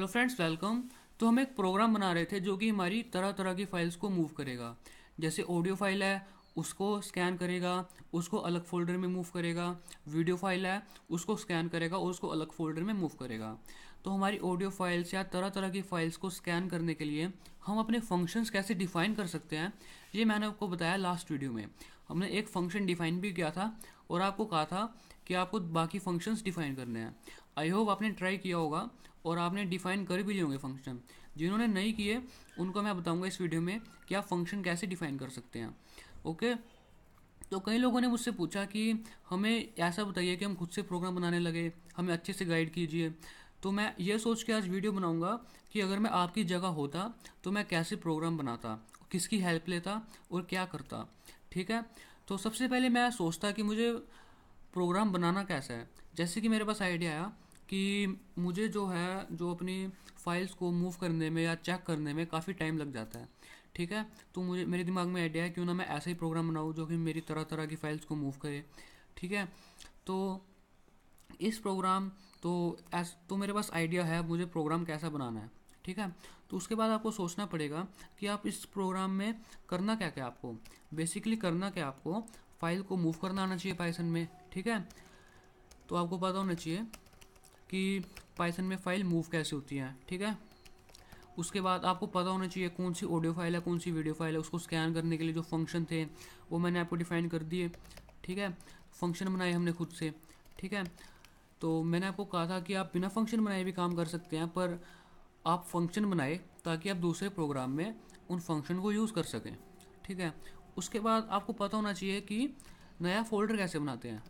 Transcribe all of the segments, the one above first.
Hello friends, welcome. तो हम एक प्रोग्राम बना रहे थे जो कि हमारी तरह तरह की फाइल्स को मूव करेगा। जैसे ऑडियो फाइल है, उसको स्कैन करेगा, उसको अलग फोल्डर में मूव करेगा। वीडियो फाइल है, उसको स्कैन करेगा और उसको अलग फोल्डर में मूव करेगा। तो हमारी ऑडियो फाइल्स या तरह तरह की फाइल्स को स्कैन करने के लिए हम अपने फंक्शंस कैसे डिफाइन कर सकते हैं, ये मैंने आपको बताया लास्ट वीडियो में। हमने एक फंक्शन डिफाइन भी किया था और आपको कहा था कि आपको बाकी फंक्शंस डिफाइन करने हैं। आई होप आपने ट्राई किया होगा और आपने डिफाइन कर भी लिए होंगे फंक्शन। जिन्होंने नहीं किए उनको मैं बताऊंगा इस वीडियो में कि आप फंक्शन कैसे डिफाइन कर सकते हैं। ओके। तो कई लोगों ने मुझसे पूछा कि हमें ऐसा बताइए कि हम खुद से प्रोग्राम बनाने लगे, हमें अच्छे से गाइड कीजिए। तो मैं ये सोच के आज वीडियो बनाऊंगा कि अगर मैं आपकी जगह होता तो मैं कैसे प्रोग्राम बनाता, किसकी हेल्प लेता और क्या करता। ठीक है। तो सबसे पहले मैं सोचता कि मुझे प्रोग्राम बनाना कैसा है। जैसे कि मेरे पास आइडिया आया कि मुझे जो है जो अपनी फाइल्स को मूव करने में या चेक करने में काफ़ी टाइम लग जाता है। ठीक है। तो मुझे मेरे दिमाग में आइडिया है क्यों ना मैं ऐसा ही प्रोग्राम बनाऊँ जो कि मेरी तरह तरह की फाइल्स को मूव करे। ठीक है। तो इस प्रोग्राम तो मेरे पास आइडिया है मुझे प्रोग्राम कैसा बनाना है। ठीक है। तो उसके बाद आपको सोचना पड़ेगा कि आप इस प्रोग्राम में करना क्या क्या आपको। बेसिकली करना क्या आपको, फाइल को मूव करना आना चाहिए पाइथन में। ठीक है। तो आपको पता होना चाहिए कि पाइथन में फ़ाइल मूव कैसे होती है। ठीक है। उसके बाद आपको पता होना चाहिए कौन सी ऑडियो फाइल है, कौन सी वीडियो फाइल है। उसको स्कैन करने के लिए जो फंक्शन थे वो मैंने आपको डिफाइन कर दिए। ठीक है। फंक्शन बनाए हमने खुद से। ठीक है। तो मैंने आपको कहा था कि आप बिना फंक्शन बनाए भी काम कर सकते हैं, पर आप फंक्शन बनाए ताकि आप दूसरे प्रोग्राम में उन फंक्शन को यूज़ कर सकें। ठीक है। उसके बाद आपको पता होना चाहिए कि नया फोल्डर कैसे बनाते हैं।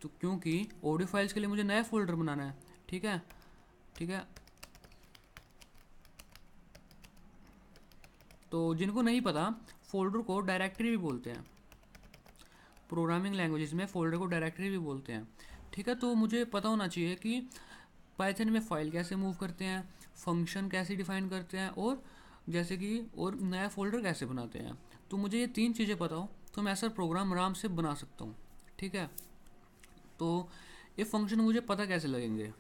तो क्योंकि ऑडियो फाइल्स के लिए मुझे नया फोल्डर बनाना है। ठीक है। ठीक है। तो जिनको नहीं पता, फोल्डर को डायरेक्टरी भी बोलते हैं। प्रोग्रामिंग लैंग्वेजेस में फोल्डर को डायरेक्टरी भी बोलते हैं। ठीक है। तो मुझे पता होना चाहिए कि पाइथन में फाइल कैसे मूव करते हैं, फंक्शन कैसे डिफाइन करते हैं, और जैसे कि और नया फोल्डर कैसे बनाते हैं। तो मुझे ये तीन चीज़ें पता हो तो मैं ऐसा प्रोग्राम आराम से बना सकता हूँ। ठीक है। तो ये फंक्शन मुझे पता कैसे लगेंगे।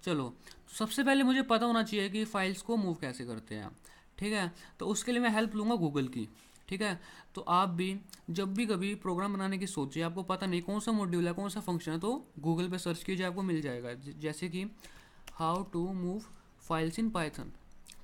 चलो, तो सबसे पहले मुझे पता होना चाहिए कि फाइल्स को मूव कैसे करते हैं। ठीक है। तो उसके लिए मैं हेल्प लूँगा गूगल की। ठीक है। तो आप भी जब भी कभी प्रोग्राम बनाने की सोचिए, आपको पता नहीं कौन सा मॉड्यूल है, कौन सा फंक्शन है, तो गूगल पे सर्च कीजिए, आपको मिल जाएगा। जैसे कि how to move files in Python.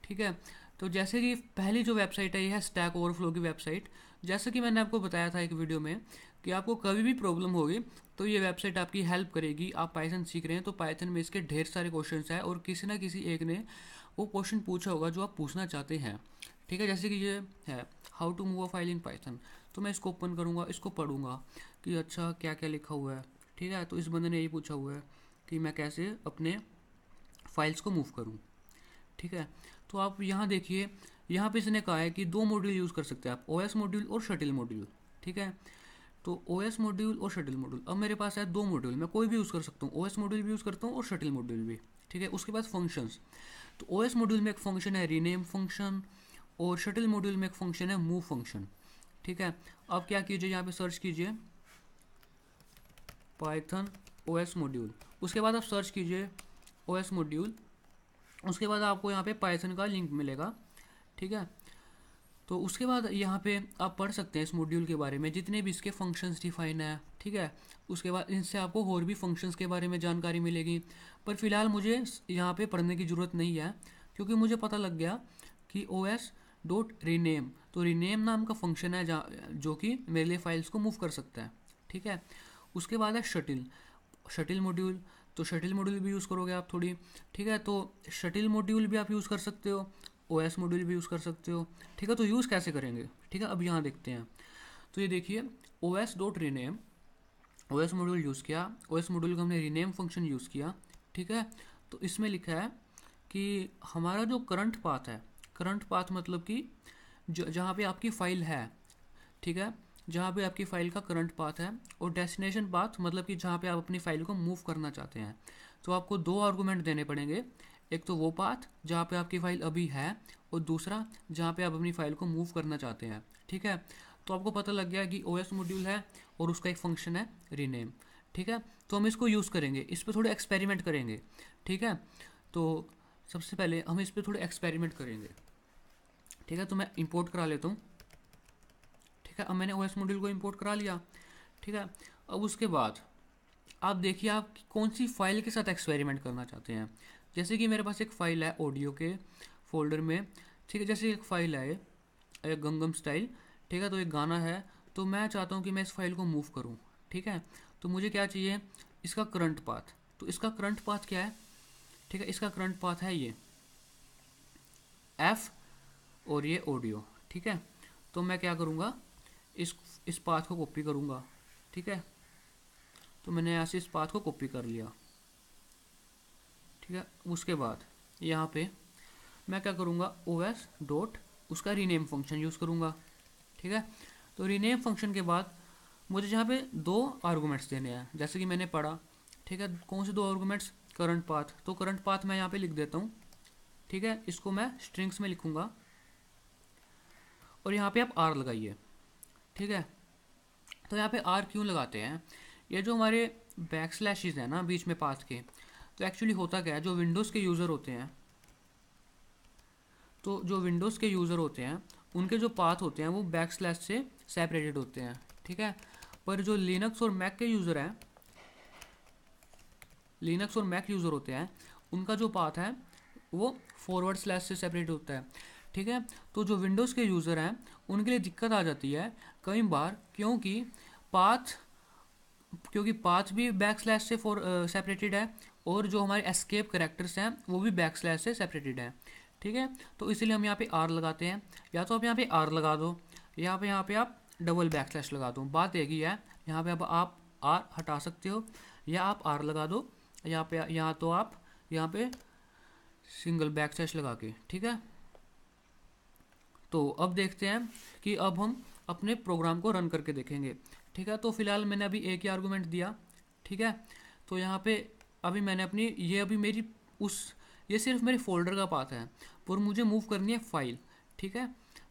ठीक है। तो जैसे कि पहली जो वेबसाइट है ये है स्टैक ओवरफ्लो की वेबसाइट। जैसे कि मैंने आपको बताया था एक वीडियो में कि आपको कभी भी प्रॉब्लम होगी तो ये वेबसाइट आपकी हेल्प करेगी। आप पाइथन सीख रहे हैं तो पाइथन में इसके ढेर सारे क्वेश्चंस हैं और किसी ना किसी एक ने वो क्वेश्चन पूछा होगा जो आप पूछना चाहते हैं। ठीक है। जैसे कि ये है how to move a file in Python. तो मैं इसको ओपन करूँगा, इसको पढ़ूंगा कि अच्छा क्या क्या लिखा हुआ है। ठीक है। तो इस बंदे ने यही पूछा हुआ है कि मैं कैसे अपने फाइल्स को मूव करूँ। ठीक है। तो आप यहाँ देखिए, यहाँ पे इसने कहा है कि दो मॉड्यूल यूज़ कर सकते हैं आप, ओएस मॉड्यूल और शटिल मॉड्यूल। ठीक है। तो ओएस मॉड्यूल और शटिल मॉड्यूल, अब मेरे पास है दो मॉड्यूल, मैं कोई भी यूज़ कर सकता हूँ, ओएस मॉड्यूल भी यूज़ करता हूँ और शटिल मॉड्यूल भी। ठीक है। उसके बाद फंक्शंस, तो ओएस मॉड्यूल में एक फंक्शन है रीनेम फंक्शन और शटिल मॉड्यूल में एक फंक्शन है मूव फंक्शन। ठीक है। अब क्या कीजिए, यहाँ पे सर्च कीजिए पाइथन ओएस मॉड्यूल, उसके बाद आप सर्च कीजिए ओएस मॉड्यूल, उसके बाद आपको यहाँ पे पाइथन का लिंक मिलेगा। ठीक है। तो उसके बाद यहाँ पे आप पढ़ सकते हैं इस मॉड्यूल के बारे में, जितने भी इसके फंक्शंस डिफाइन है। ठीक है। उसके बाद इनसे आपको और भी फंक्शंस के बारे में जानकारी मिलेगी, पर फिलहाल मुझे यहाँ पे पढ़ने की ज़रूरत नहीं है क्योंकि मुझे पता लग गया कि ओ एस डॉट रीनेम, तो रीनेम नाम का फंक्शन है जो कि मेरे लिए फाइल्स को मूव कर सकता है। ठीक है। उसके बाद है शटिल, शटिल मॉड्यूल, तो शटिल मॉड्यूल भी यूज़ करोगे आप थोड़ी। ठीक है। तो शटिल मॉड्यूल भी आप यूज़ कर सकते हो, ओएस मॉड्यूल भी यूज़ कर सकते हो। ठीक है। तो यूज़ कैसे करेंगे, ठीक है, अब यहाँ देखते हैं। तो ये देखिए O S dot rename, O S module use किया, ओ एस मॉड्यूल का हमने रीनेम फंक्शन यूज़ किया। ठीक है। तो इसमें लिखा है कि हमारा जो करंट पाथ है, करंट पाथ मतलब कि जहाँ पे आपकी फ़ाइल है। ठीक है। जहाँ पे आपकी फ़ाइल का करंट पाथ है, और डेस्टिनेशन पाथ मतलब कि जहाँ पे आप अपनी फ़ाइल को मूव करना चाहते हैं। तो आपको दो आर्गूमेंट देने पड़ेंगे, एक तो वो पाथ जहाँ पे आपकी फ़ाइल अभी है और दूसरा जहाँ पे आप अपनी फ़ाइल को मूव करना चाहते हैं। ठीक है। तो आपको पता लग गया कि ओएस मॉड्यूल है और उसका एक फंक्शन है रीनेम। ठीक है। तो हम इसको यूज़ करेंगे, इस पर थोड़े एक्सपेरिमेंट करेंगे, ठीक है। तो सबसे पहले हम इस पर थोड़े एक्सपेरिमेंट करेंगे, ठीक है। तो मैं इंपोर्ट करा लेता हूँ, ठीक है। अब मैंने ओएस मॉड्यूल को इंपोर्ट करा लिया, ठीक है। अब उसके बाद आप देखिए आप कौन सी फाइल के साथ एक्सपेरिमेंट करना चाहते हैं। जैसे कि मेरे पास एक फ़ाइल है ऑडियो के फोल्डर में, ठीक है। जैसे एक फ़ाइल है एक गंगम स्टाइल, ठीक है। तो एक गाना है, तो मैं चाहता हूँ कि मैं इस फाइल को मूव करूँ, ठीक है। तो मुझे क्या चाहिए, इसका करंट पाथ। तो इसका करंट पाथ क्या है, ठीक है। इसका करंट पाथ है ये एफ और ये ऑडियो, ठीक है। तो मैं क्या करूँगा, इस पाथ को कॉपी करूँगा, ठीक है। तो मैंने यहाँ से इस पाथ को कॉपी कर लिया, ठीक है। उसके बाद यहाँ पे मैं क्या करूँगा, ओ एस डॉट उसका रीनेम फंक्शन यूज़ करूँगा, ठीक है। तो रीनेम फंक्शन के बाद मुझे यहाँ पे 2 आर्गूमेंट्स देने हैं, जैसे कि मैंने पढ़ा, ठीक है। कौन से 2 आर्गूमेंट्स, करंट पाथ। तो करंट पाथ मैं यहाँ पे लिख देता हूँ, ठीक है। इसको मैं स्ट्रिंग्स में लिखूँगा और यहाँ पे आप आर लगाइए, ठीक है। तो यहाँ पे आर क्यों लगाते हैं, ये जो हमारे बैक स्लैशेज हैं ना बीच में पाथ के, तो एक्चुअली होता क्या है, जो विंडोज़ के यूज़र होते हैं, तो जो विंडोज़ के यूज़र होते हैं उनके जो पाथ होते हैं वो बैक स्लैश से सेपरेटेड होते हैं, ठीक है। पर जो लिनक्स और मैक के यूज़र हैं, लिनक्स और मैक यूज़र होते हैं, उनका जो पाथ है वो फॉरवर्ड स्लैश से सेपरेट होता है, ठीक है। तो जो विंडोज़ के यूज़र हैं उनके लिए दिक्कत आ जाती है कई बार, क्योंकि पाथ भी बैक स्लैश से सेपरेटेड है और जो हमारे एस्केप करेक्टर्स हैं वो भी बैक स्लैश से सेपरेटेड है, ठीक है। तो इसलिए हम यहाँ पे आर लगाते हैं, या तो आप यहाँ पे आर लगा दो, यहाँ पे आप डबल बैक स्लैश लगा दो। बात एक ही है, यहाँ पे अब आप आर हटा सकते हो या आप आर लगा दो, यहाँ तो आप यहाँ पे सिंगल बैक स्लैश लगा के, ठीक है। तो अब देखते हैं कि अब हम अपने प्रोग्राम को रन करके देखेंगे, ठीक है। तो फिलहाल मैंने अभी एक ही आर्गूमेंट दिया, ठीक है। तो यहाँ पे अभी मैंने अपनी अभी मेरी ये सिर्फ मेरे फोल्डर का पाथ है, पर मुझे मूव करनी है फाइल, ठीक है।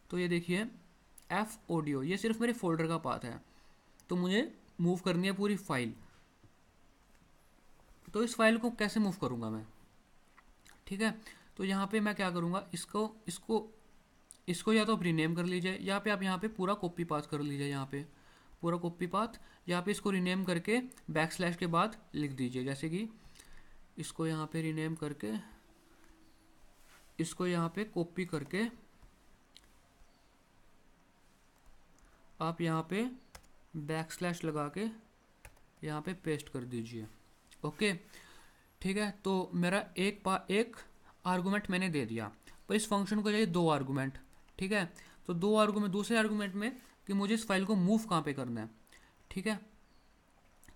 तो ये देखिए एफ ऑडियो, ये सिर्फ मेरे फोल्डर का पाथ है, तो मुझे मूव करनी है पूरी फाइल। तो इस फाइल को कैसे मूव करूँगा मैं, ठीक है। तो यहाँ पे मैं क्या करूँगा, इसको या तो आप रीनेम कर लीजिए, या पे आप यहाँ पे पूरा कॉपी पाथ कर लीजिए, यहाँ पे पूरा कॉपी पाथ, यहाँ पे इसको रीनेम करके बैक स्लैश के बाद लिख दीजिए। जैसे कि इसको यहाँ पे रीनेम करके, इसको यहाँ पे कॉपी करके आप यहाँ पे बैक स्लैश लगा के यहाँ पे पेस्ट कर दीजिए, ओके, ठीक है। तो मेरा एक आर्गूमेंट मैंने दे दिया, पर इस फंक्शन को चाहिए 2 आर्गूमेंट, ठीक है। तो 2 आर्गूमेंट, दूसरे आर्गूमेंट में कि मुझे इस फाइल को मूव कहाँ पे करना है, ठीक है।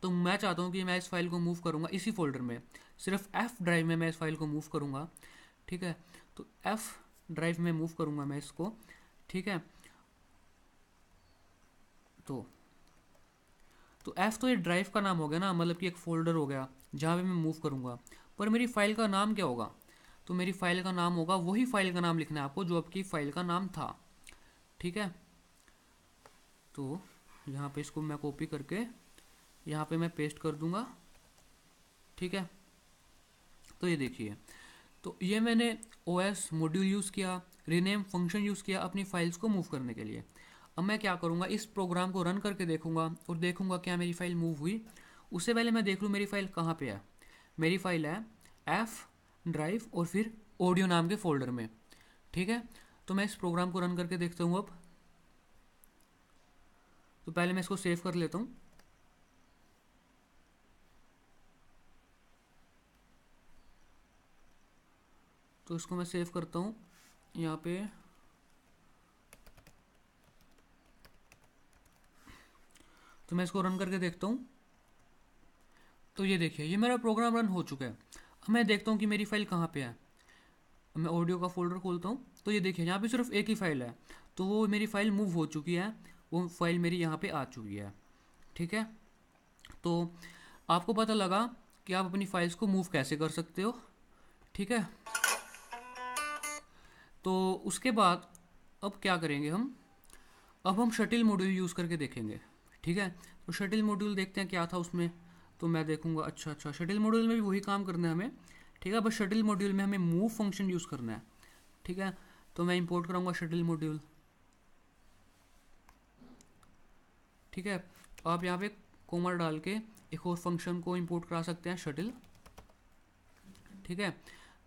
तो मैं चाहता हूँ कि मैं इस फाइल को मूव करूँगा इसी फोल्डर में, सिर्फ एफ ड्राइव में मैं इस फाइल को मूव करूँगा, ठीक है। तो एफ ड्राइव में मूव करूँगा मैं इसको, ठीक है। तो एफ तो ये ड्राइव का नाम हो गया ना, मतलब कि एक फोल्डर हो गया जहाँ पे मैं मूव करूँगा। पर मेरी फाइल का नाम क्या होगा, तो मेरी फाइल का नाम होगा, वही फाइल का नाम लिखना है आपको जो आपकी फाइल का नाम था, ठीक है। तो यहाँ पे इसको मैं कॉपी करके यहाँ पे मैं पेस्ट कर दूंगा, ठीक है। तो ये देखिए, तो ये मैंने ओएस मॉड्यूल यूज़ किया, रीनेम फंक्शन यूज़ किया अपनी फाइल्स को मूव करने के लिए। अब मैं क्या करूँगा, इस प्रोग्राम को रन करके देखूंगा और देखूंगा क्या मेरी फाइल मूव हुई। उससे पहले मैं देख लूँ मेरी फाइल कहाँ पे है। मेरी फाइल है एफ ड्राइव और फिर ऑडियो नाम के फोल्डर में, ठीक है। तो मैं इस प्रोग्राम को रन करके देखता हूँ अब। तो पहले मैं इसको सेव कर लेता हूँ। तो इसको मैं सेव करता हूँ यहाँ पे, तो मैं इसको रन करके देखता हूँ। तो ये देखिए ये मेरा प्रोग्राम रन हो चुका है। अब मैं देखता हूँ कि मेरी फाइल कहाँ पे है। मैं ऑडियो का फोल्डर खोलता हूँ, तो ये देखिए यहाँ पे सिर्फ एक ही फाइल है, तो वो मेरी फाइल मूव हो चुकी है, वो फाइल मेरी यहाँ पे आ चुकी है, ठीक है। तो आपको पता लगा कि आप अपनी फाइल्स को मूव कैसे कर सकते हो, ठीक है। तो उसके बाद अब क्या करेंगे अब हम शटिल मॉड्यूल यूज़ करके देखेंगे, ठीक है। तो शटिल मॉड्यूल देखते हैं क्या था उसमें। तो मैं देखूंगा अच्छा शटिल मॉड्यूल में भी वही काम करना है हमें, ठीक है। बस शटिल मॉड्यूल में हमें मूव फंक्शन यूज़ करना है, ठीक है। तो मैं इंपोर्ट कराऊंगा शटिल मॉड्यूल, ठीक है। आप यहाँ पे कोमा डाल के एक और फंक्शन को इंपोर्ट करा सकते हैं शटिल, ठीक है।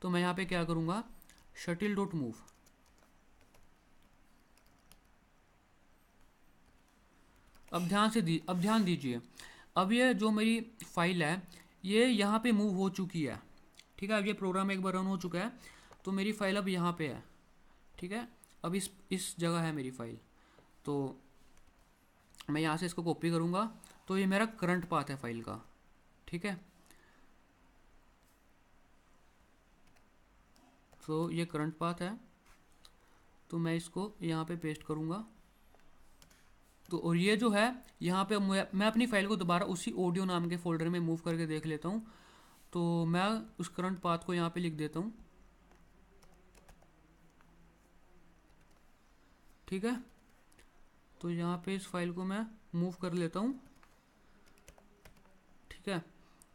तो मैं यहाँ पे क्या करूँगा, शटिल डॉट मूव, अब ध्यान दीजिए, अब ये जो मेरी फाइल है ये यहाँ पे मूव हो चुकी है, ठीक है। अब ये प्रोग्राम एक बार रन हो चुका है, तो मेरी फाइल अब यहाँ पे है, ठीक है। अब इस जगह है मेरी फाइल, तो मैं यहाँ से इसको कॉपी करूँगा, तो ये मेरा करंट पाथ है फाइल का, ठीक है। तो ये करंट पाथ है, तो मैं इसको यहाँ पे पेस्ट करूँगा। तो और ये जो है यहाँ पे मैं अपनी फाइल को दोबारा उसी ऑडियो नाम के फोल्डर में मूव करके देख लेता हूँ। तो मैं उस करंट पाथ को यहाँ पे लिख देता हूँ, ठीक है। तो यहाँ पे इस फाइल को मैं मूव कर लेता हूँ, ठीक है।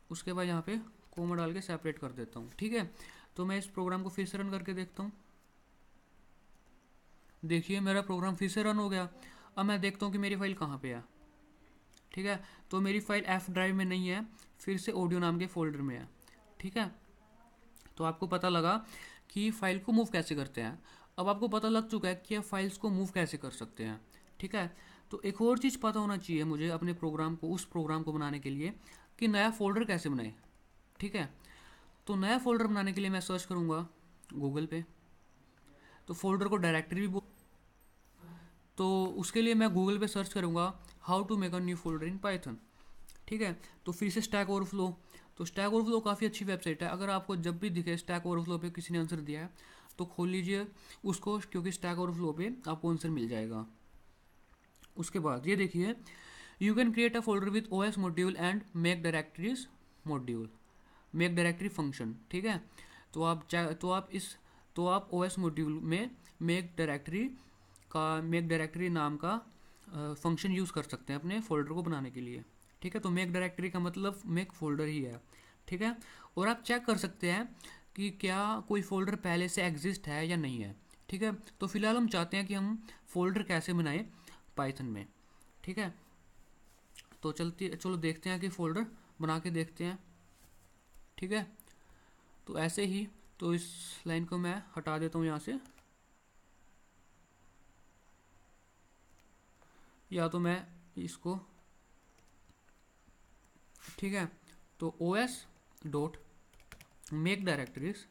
उसके बाद यहाँ पे कोमा डाल के सेपरेट कर देता हूँ, ठीक है। तो मैं इस प्रोग्राम को फिर से रन करके देखता हूँ। देखिए मेरा प्रोग्राम फिर से रन हो गया। अब मैं देखता हूँ कि मेरी फाइल कहाँ पे है, ठीक है। तो मेरी फाइल एफ ड्राइव में नहीं है, फिर से ऑडियो नाम के फोल्डर में है, ठीक है। तो आपको पता लगा कि फाइल को मूव कैसे करते हैं। अब आपको पता लग चुका है कि आप फाइल्स को मूव कैसे कर सकते हैं, ठीक है। तो एक और चीज़ पता होना चाहिए मुझे अपने प्रोग्राम को, उस प्रोग्राम को बनाने के लिए, कि नया फोल्डर कैसे बनाए, ठीक है। तो नया फोल्डर बनाने के लिए मैं सर्च करूँगा गूगल पे, तो फोल्डर को डायरेक्टरी भी, तो उसके लिए मैं गूगल पे सर्च करूँगा how to make a new folder in Python, ठीक है। तो फिर से स्टैक ओवरफ्लो, तो स्टैक ओवरफ्लो काफ़ी अच्छी वेबसाइट है। अगर आपको जब भी दिखे स्टैक ओवरफ्लो पे किसी ने आंसर दिया है तो खोल लीजिए उसको, क्योंकि स्टैक ओवरफ्लो पे आपको आंसर मिल जाएगा। उसके बाद ये देखिए, you can create a folder with O S module and make directories module, make directory function, ठीक है। तो आप ओ एस मॉड्यूल में मेक डायरेक्टरी नाम का फंक्शन यूज़ कर सकते हैं अपने फोल्डर को बनाने के लिए, ठीक है। तो मेक डायरेक्टरी का मतलब मेक फोल्डर ही है, ठीक है। और आप चेक कर सकते हैं कि क्या कोई फोल्डर पहले से एग्जिस्ट है या नहीं है, ठीक है। तो फिलहाल हम चाहते हैं कि हम फोल्डर कैसे बनाएं पाइथन में, ठीक है। तो चलो देखते हैं कि फोल्डर बना के देखते हैं, ठीक है। तो ऐसे ही, तो इस लाइन को मैं हटा देता हूँ यहाँ से, या तो मैं इसको, ठीक है। तो O S dot make directories,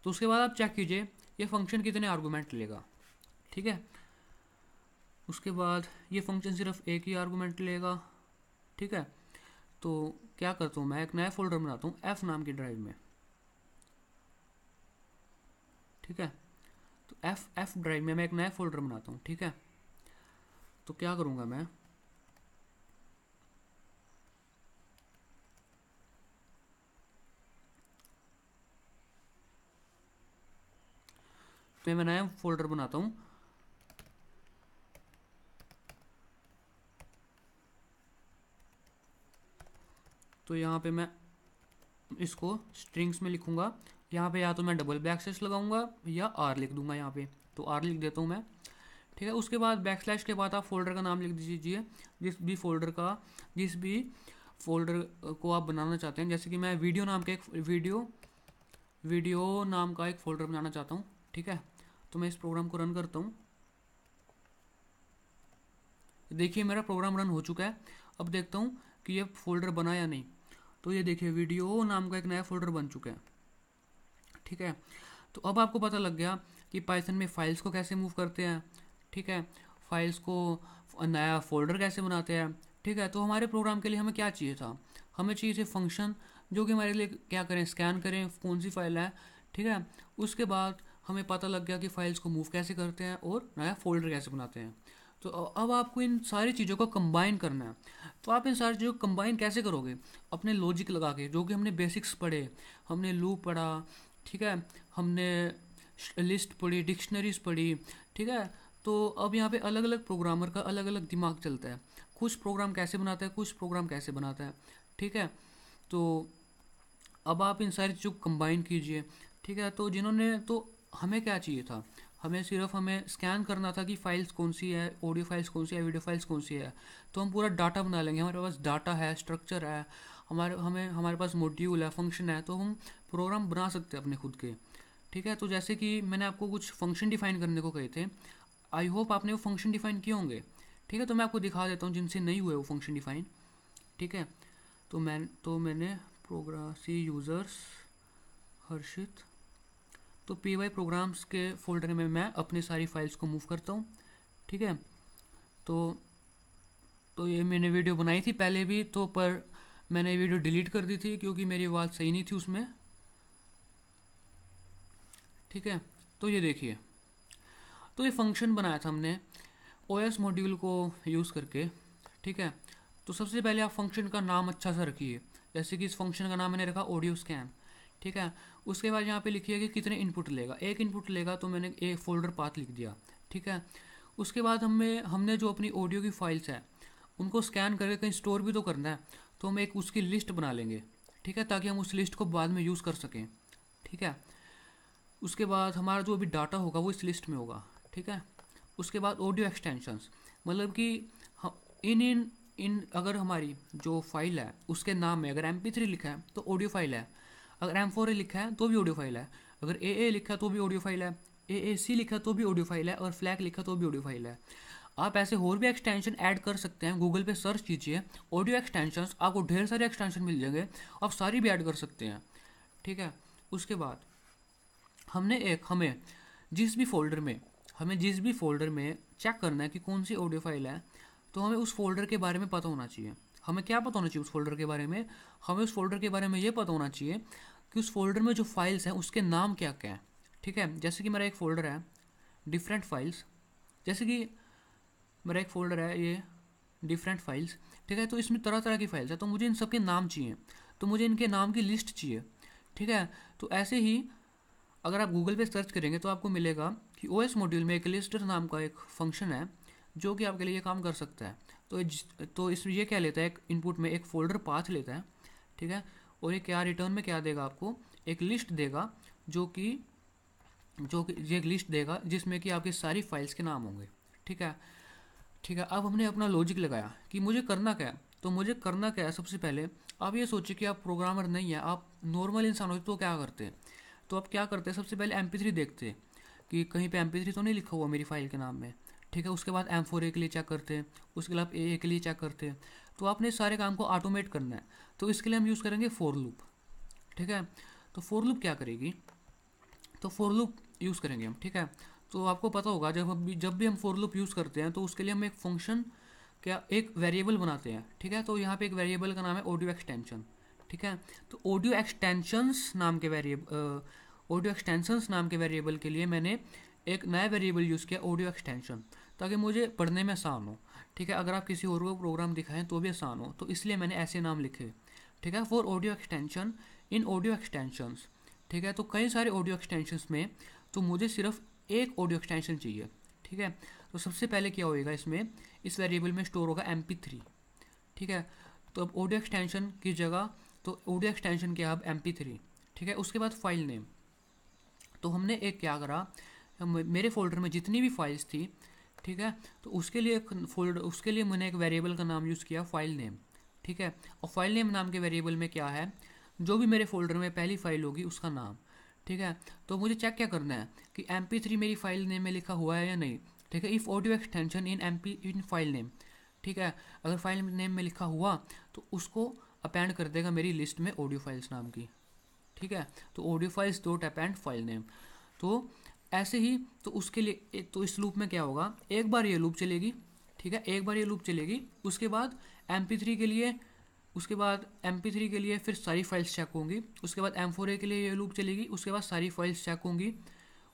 तो उसके बाद आप चेक कीजिए ये फंक्शन कितने आर्गूमेंट लेगा, ठीक है। उसके बाद ये फंक्शन सिर्फ एक ही आर्गूमेंट लेगा, ठीक है। तो क्या करता हूँ, मैं एक नया फोल्डर बनाता हूँ एफ नाम की ड्राइव में, ठीक है। तो एफ ड्राइव में मैं एक नया फोल्डर बनाता हूँ, ठीक है। तो क्या करूँगा मैं, तो मैं नया फोल्डर बनाता हूँ, तो यहाँ पे मैं इसको स्ट्रिंग्स में लिखूंगा। यहाँ पे या तो मैं डबल बैकस्लैश लगाऊंगा या आर लिख दूंगा यहाँ पे, तो आर लिख देता हूँ मैं, ठीक है। उसके बाद बैकस्लैश के बाद आप फोल्डर का नाम लिख दीजिए, जिस भी फोल्डर को आप बनाना चाहते हैं। जैसे कि मैं वीडियो नाम का एक फ़ोल्डर बनाना चाहता हूँ, ठीक है। तो मैं इस प्रोग्राम को रन करता हूँ, देखिए मेरा प्रोग्राम रन हो चुका है। अब देखता हूँ कि ये फोल्डर बना या नहीं। तो ये देखिए वीडियो नाम का एक नया फोल्डर बन चुका है, ठीक है। तो अब आपको पता लग गया कि पाइथन में फाइल्स को कैसे मूव करते हैं, ठीक है। फाइल्स को नया फोल्डर कैसे बनाते हैं, ठीक है। तो हमारे प्रोग्राम के लिए हमें क्या चाहिए था, हमें चाहिए थे फंक्शन जो कि हमारे लिए क्या करें, स्कैन करें कौन सी फाइल है, ठीक है। उसके बाद हमें पता लग गया कि फाइल्स को मूव कैसे करते हैं और नया फोल्डर कैसे बनाते हैं। तो अब आपको इन सारी चीज़ों को कंबाइन करना है। तो आप इन सारी चीज़ों को कंबाइन कैसे करोगे, अपने लॉजिक लगा के, जो कि हमने बेसिक्स पढ़े, हमने लूप पढ़ा, ठीक है, हमने लिस्ट पढ़ी, डिक्शनरीज पढ़ी, ठीक है। तो अब यहाँ पे अलग अलग प्रोग्रामर का अलग अलग दिमाग चलता है। कुछ प्रोग्राम कैसे बनाता है, कुछ प्रोग्राम कैसे बनाता है। ठीक है, तो अब आप इन सारी चीज़ों को कंबाइन कीजिए। ठीक है, तो जिन्होंने तो हमें क्या चाहिए था, हमें स्कैन करना था कि फाइल्स कौन सी है, ऑडियो फाइल्स कौन सी है, वीडियो फाइल्स कौन सी है। तो हम पूरा डाटा बना लेंगे, हमारे पास डाटा है, स्ट्रक्चर है, हमारे पास मॉड्यूल है, फंक्शन है, तो हम प्रोग्राम बना सकते हैं अपने खुद के। ठीक है, तो जैसे कि मैंने आपको कुछ फंक्शन डिफाइन करने को कहे थे, आई होप आपने वो फंक्शन डिफाइन किए होंगे। ठीक है, तो मैं आपको दिखा देता हूँ जिनसे नहीं हुए वो फंक्शन डिफाइन। ठीक है, मैंने प्रोग्राम सी यूज़र्स हर्षित, तो पी वाई प्रोग्राम्स के फोल्डर में मैं अपनी सारी फाइल्स को मूव करता हूँ। ठीक है, तो ये मैंने वीडियो बनाई थी पहले भी, तो पर मैंने वीडियो डिलीट कर दी थी क्योंकि मेरी आवाज़ सही नहीं थी उसमें। ठीक है, तो ये देखिए, तो ये फंक्शन बनाया था हमने ओएस मॉड्यूल को यूज़ करके। ठीक है, तो सबसे पहले आप फंक्शन का नाम अच्छा सा रखिए, जैसे कि इस फंक्शन का नाम मैंने रखा ऑडियो स्कैन। ठीक है, उसके बाद यहाँ पे लिखिए कि कितने इनपुट लेगा, एक इनपुट लेगा, तो मैंने एक फोल्डर पाथ लिख दिया। ठीक है, उसके बाद हमने जो अपनी ऑडियो की फाइल्स हैं उनको स्कैन करके कहीं स्टोर भी तो करना है, तो हम एक उसकी लिस्ट बना लेंगे। ठीक है, ताकि हम उस लिस्ट को बाद में यूज़ कर सकें। ठीक है, उसके बाद हमारा जो अभी डाटा होगा वो इस लिस्ट में होगा। ठीक है, उसके बाद ऑडियो एक्सटेंशंस, मतलब कि इन इन इन अगर हमारी जो फाइल है उसके नाम में अगर MP3 लिखा है तो ऑडियो फाइल है, अगर M4A लिखा है तो भी ऑडियो फाइल है, अगर AA लिखा है तो भी ऑडियो फाइल है, AAC लिखा तो भी ऑडियो फाइल है, और फ्लैग लिखा तो भी ऑडियो फाइल है। आप ऐसे और भी एक्सटेंशन ऐड कर सकते हैं, गूगल पे सर्च कीजिए ऑडियो एक्सटेंशंस, आपको ढेर सारे एक्सटेंशन मिल जाएंगे, आप सारी भी ऐड कर सकते हैं। ठीक है, उसके बाद हमें जिस भी फोल्डर में चेक करना है कि कौन सी ऑडियो फाइल है, तो हमें उस फोल्डर के बारे में पता होना चाहिए। हमें क्या पता होना चाहिए उस फोल्डर के बारे में, हमें उस फोल्डर के बारे में ये पता होना चाहिए कि उस फोल्डर में जो फाइल्स हैं उसके नाम क्या क्या है। ठीक है, जैसे कि मेरा एक फ़ोल्डर है डिफरेंट फाइल्स, जैसे कि मेरा एक फ़ोल्डर है ये डिफरेंट फाइल्स। ठीक है, तो इसमें तरह तरह की फाइल्स है, तो मुझे इन सब के नाम चाहिए, तो मुझे इनके नाम की लिस्ट चाहिए। ठीक है, तो ऐसे ही अगर आप गूगल पे सर्च करेंगे तो आपको मिलेगा कि ओएस मॉड्यूल में एक लिस्टर नाम का एक फंक्शन है जो कि आपके लिए काम कर सकता है। तो इसमें ये क्या लेता है, एक इनपुट में एक फ़ोल्डर पाथ लेता है। ठीक है, और ये क्या रिटर्न में क्या देगा, आपको एक लिस्ट देगा, जो कि ये एक लिस्ट देगा जिसमें कि आपकी सारी फाइल्स के नाम होंगे। ठीक है, अब हमने अपना लॉजिक लगाया कि मुझे करना क्या है, तो मुझे करना क्या है, सबसे पहले आप ये सोचिए कि आप प्रोग्रामर नहीं है, आप नॉर्मल इंसान होते तो क्या करते हैं। तो आप क्या करते हैं, सबसे पहले MP3 देखते हैं कि कहीं पे MP3 तो नहीं लिखा हुआ मेरी फाइल के नाम में। ठीक है, उसके बाद M4A के लिए चेक करते हैं, उसके बाद AA के लिए चेक करते हैं। तो आपने सारे काम को ऑटोमेट करना है, तो इसके लिए हम यूज़ करेंगे फॉर लूप। ठीक है, तो फॉर लूप क्या करेगी, तो फॉर लूप यूज़ करेंगे हम। ठीक है, तो आपको पता होगा जब भी हम फॉर लूप यूज़ करते हैं तो उसके लिए हम एक फंक्शन क्या एक वेरिएबल बनाते हैं। ठीक है, तो यहाँ पे एक वेरिएबल का नाम है ऑडियो एक्सटेंशन। ठीक है, तो ऑडियो एक्सटेंशंस नाम के वेरिएबल के लिए मैंने एक नया वेरिएबल यूज़ किया ऑडियो एक्सटेंशन, ताकि मुझे पढ़ने में आसान हो। ठीक है, अगर आप किसी और को प्रोग्राम दिखाएं तो भी आसान हो, तो इसलिए मैंने ऐसे नाम लिखे। ठीक है, for audio extension in audio extensions. ठीक है, तो कई सारे ऑडियो एक्सटेंशंस में तो मुझे सिर्फ एक ऑडियो एक्सटेंशन चाहिए। ठीक है, तो सबसे पहले क्या होएगा, इस वेरिएबल में स्टोर होगा MP3। ठीक है, तो अब ऑडियो एक्सटेंशन की जगह, तो ऑडियो एक्सटेंशन क्या अब MP3। ठीक है, उसके बाद फाइल नेम, तो हमने एक क्या करा, मेरे फोल्डर में जितनी भी फाइल्स थी, ठीक है, तो उसके लिए मैंने एक वेरिएबल का नाम यूज़ किया फाइल नेम। ठीक है, और फाइल नेम नाम के वेरिएबल में क्या है, जो भी मेरे फोल्डर में पहली फाइल होगी उसका नाम। ठीक है, तो मुझे चेक क्या करना है कि MP3 मेरी फाइल नेम में लिखा हुआ है या नहीं। ठीक है, if audio extension in file name. ठीक है, अगर फाइल नेम में लिखा हुआ तो उसको अपेंड कर देगा मेरी लिस्ट में ऑडियो फाइल्स नाम की। ठीक है, तो audio files dot append file name. तो ऐसे ही, तो उसके लिए तो इस लूप में क्या होगा, एक बार ये लूप चलेगी। ठीक है, एक बार ये लूप चलेगी, उसके बाद MP3 के लिए फिर सारी फाइल्स चेक होंगी, उसके बाद M4A के लिए ये लूप चलेगी, उसके बाद सारी फाइल्स चेक होंगी,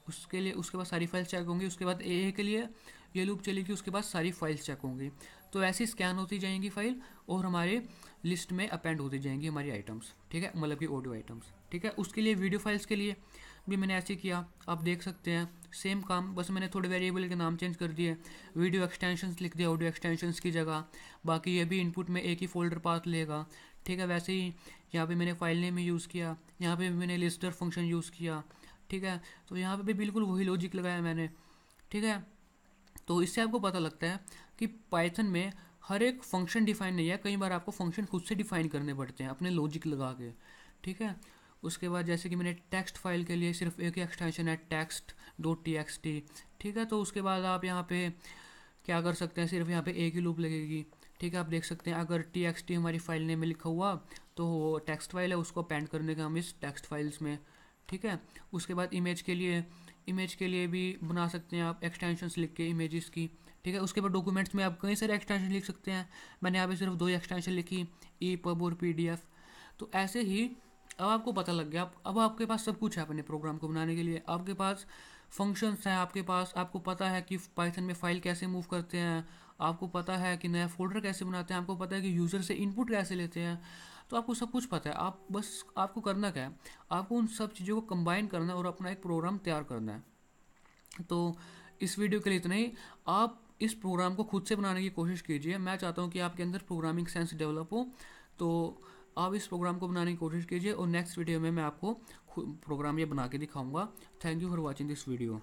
उसके बाद सारी फाइल्स चेक होंगी, उसके बाद AA के लिए ये लूप चलेगी, उसके बाद सारी फाइल्स चेक होंगी। तो ऐसी स्कैन होती जाएंगी फाइल और हमारे लिस्ट में अपेंड होती जाएंगी हमारी आइटम्स, ठीक है, मतलब कि ऑडियो आइटम्स, ठीक है। उसके लिए वीडियो फाइल्स के लिए भी मैंने ऐसे किया, आप देख सकते हैं सेम काम, बस मैंने थोड़े वेरिएबल के नाम चेंज कर दिए, वीडियो एक्सटेंशंस लिख दिया ऑडियो एक्सटेंशंस की जगह, बाकी ये भी इनपुट में एक ही फोल्डर पाथ लेगा, ठीक है। वैसे ही यहाँ पे मैंने फाइल नेम यूज़ किया, यहाँ पे मैंने लिस्टर फंक्शन यूज़ किया, ठीक है। तो यहाँ पे भी बिल्कुल वही लॉजिक लगाया मैंने, ठीक है। तो इससे आपको पता लगता है कि पाइथन में हर एक फंक्शन डिफाइन नहीं है, कई बार आपको फंक्शन खुद से डिफाइन करने पड़ते हैं अपने लॉजिक लगा के, ठीक है। उसके बाद जैसे कि मैंने टेक्स्ट फाइल के लिए सिर्फ एक ही एक्सटेंशन है text dot T x T, ठीक है। तो उसके बाद आप यहाँ पे क्या कर सकते हैं, सिर्फ यहाँ पे एक ही लूप लगेगी, ठीक है। आप देख सकते हैं अगर टी एक्स टी हमारी फाइल नेम में लिखा हुआ तो वो टेक्स्ट फाइल है, उसको अपेंड करने का हम इस टेक्स्ट फाइल्स में, ठीक है। उसके बाद इमेज के लिए भी बना सकते हैं आप एक्सटेंशंस लिख के इमेजेस की, ठीक है। उसके बाद डॉक्यूमेंट्स में आप कई सारे एक्सटेंशन लिख सकते हैं, मैंने यहाँ पे सिर्फ 2 एक्सटेंशन लिखी, ई पब और PDF। तो ऐसे ही अब आपको पता लग गया, अब आपके पास सब कुछ है अपने प्रोग्राम को बनाने के लिए, आपके पास फंक्शंस हैं, आपके पास, आपको पता है कि पाइथन में फ़ाइल कैसे मूव करते हैं, आपको पता है कि नया फोल्डर कैसे बनाते हैं, आपको पता है कि यूज़र से इनपुट कैसे लेते हैं, तो आपको सब कुछ पता है। आप बस आपको करना क्या है, आपको उन सब चीज़ों को कंबाइन करना है और अपना एक प्रोग्राम तैयार करना है। तो इस वीडियो के लिए इतना ही। आप इस प्रोग्राम को खुद से बनाने की कोशिश कीजिए, मैं चाहता हूँ कि आपके अंदर प्रोग्रामिंग सेंस डेवलप हो, तो आप इस प्रोग्राम को बनाने की कोशिश कीजिए और नेक्स्ट वीडियो में मैं आपको प्रोग्राम ये बना के दिखाऊंगा। Thank you for watching this video.